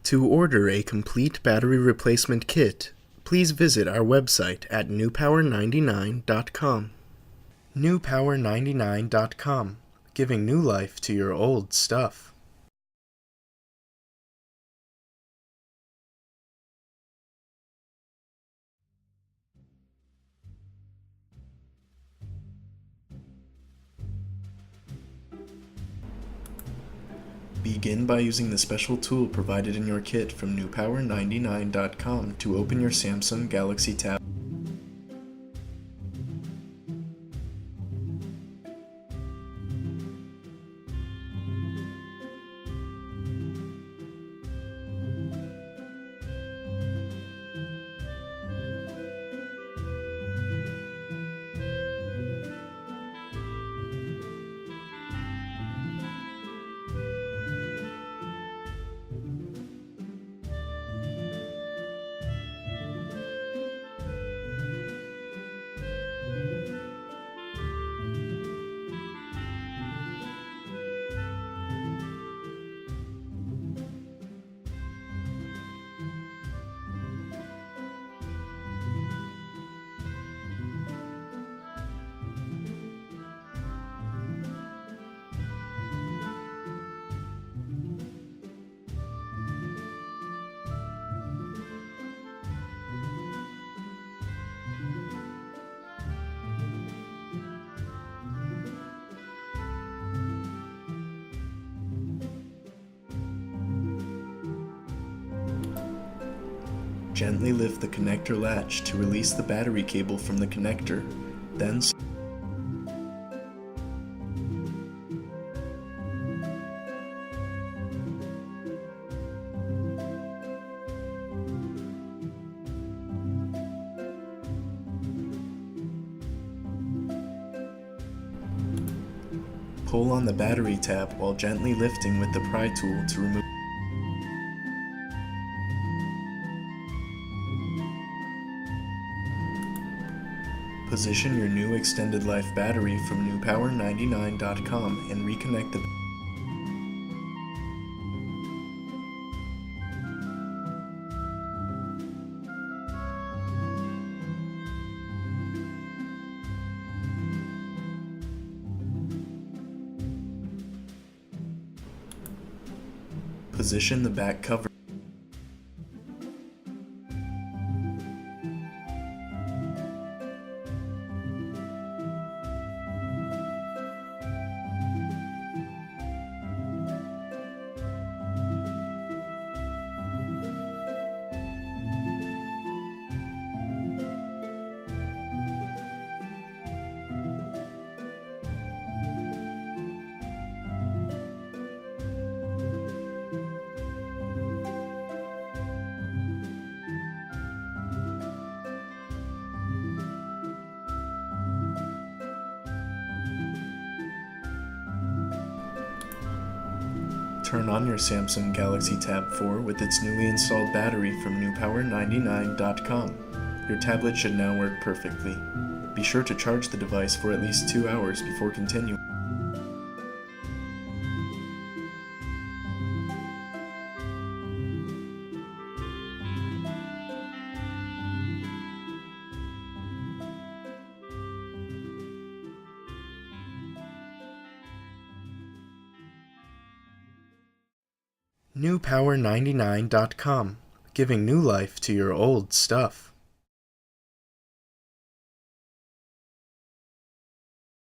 To order a complete battery replacement kit, please visit our website at newpower99.com. newpower99.com, giving new life to your old stuff. Begin by using the special tool provided in your kit from newpower99.com to open your Samsung Galaxy Tab. Gently lift the connector latch to release the battery cable from the connector, then pull on the battery tab while gently lifting with the pry tool to remove. Position your new extended life battery from newpower99.com and reconnect the Position the back cover. Turn on your Samsung Galaxy Tab 4 with its newly installed battery from newpower99.com. Your tablet should now work perfectly. Be sure to charge the device for at least 2 hours before continuing. newpower99.com, giving new life to your old stuff.